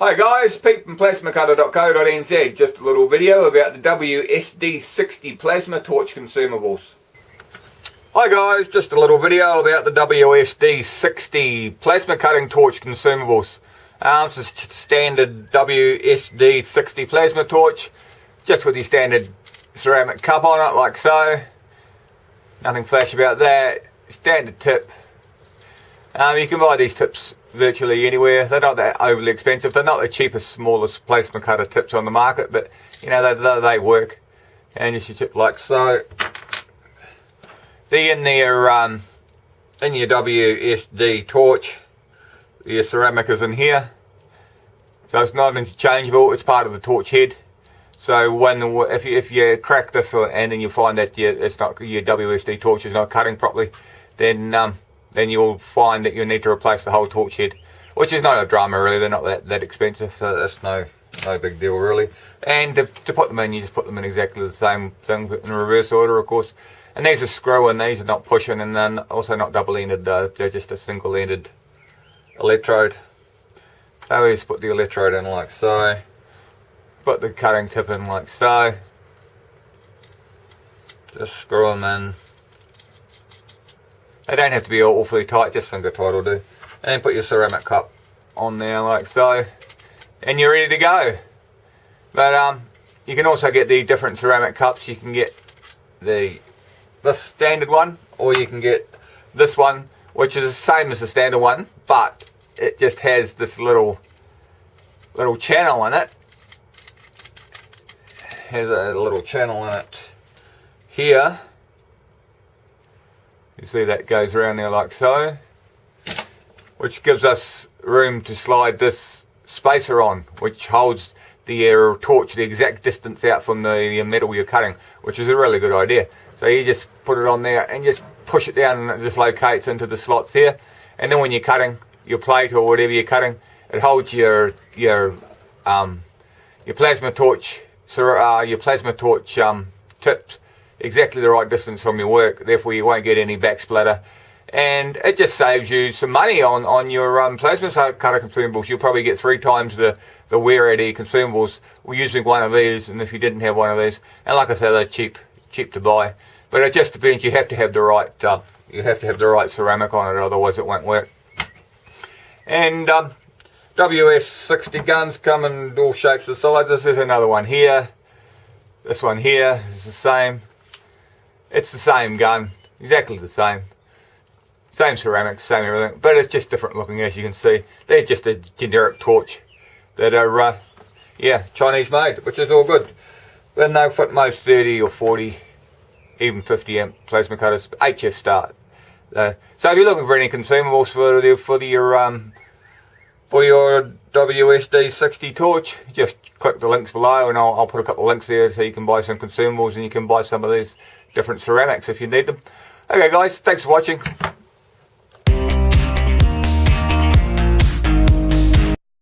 Hi guys, Pete from plasmacutter.co.nz. Just a little video about the WSD60 plasma torch consumables. Hi guys, just a little video about the WSD60 plasma cutting torch consumables. It's a standard WSD60 plasma torch, just with your standard ceramic cup on it, like so. Nothing flash about that. Standard tip. You can buy these tips virtually anywhere. They're not that overly expensive. They're not the cheapest, smallest plasma cutter tips on the market, but you know they work. And just your tip like so. In your WSD torch, your ceramic is in here, so it's not interchangeable. It's part of the torch head. So if you crack this and then you find that your WSD torch is not cutting properly, then you'll find that you'll need to replace the whole torch head, which is not a drama really. They're not that expensive, so that's no big deal really. And to put them in, you just put them in exactly the same thing in reverse order, of course. And these are screw in, these are not pushing, and then also not double-ended, they're just a single-ended electrode. So we just put the electrode in like so, put the cutting tip in like so, just screw them in. They don't have to be awfully tight, just finger tight will do. And then put your ceramic cup on there like so, and you're ready to go. But you can also get the different ceramic cups. You can get this standard one, or you can get this one, which is the same as the standard one, but it just has this little channel in it. Has a little channel in it here. You see that goes around there like so, which gives us room to slide this spacer on, which holds the torch the exact distance out from the metal you're cutting, which is a really good idea. So you just put it on there and just push it down, and it just locates into the slots here. And then when you're cutting your plate or whatever you're cutting, it holds your plasma torch tips exactly the right distance from your work. Therefore you won't get any back splatter, and it just saves you some money on your plasma cutter consumables. You'll probably get 3 times the wear out of your consumables using one of these, and if you didn't have one of these. And like I said, they're cheap to buy, but it just depends. You have to have the right ceramic on it, otherwise it won't work. And WS60 guns come in all shapes and sizes. This is another one here. This one here is the same. It's the same gun, exactly the same. Same ceramics, same everything, but it's just different looking, as you can see. They're just a generic torch that are, Chinese made, which is all good. But they'll fit most 30 or 40, even 50 amp plasma cutters, HF start. So if you're looking for any consumables for your WSD60 torch, just click the links below, and I'll put a couple of links there so you can buy some consumables, and you can buy some of these different ceramics if you need them. Okay guys, thanks for watching.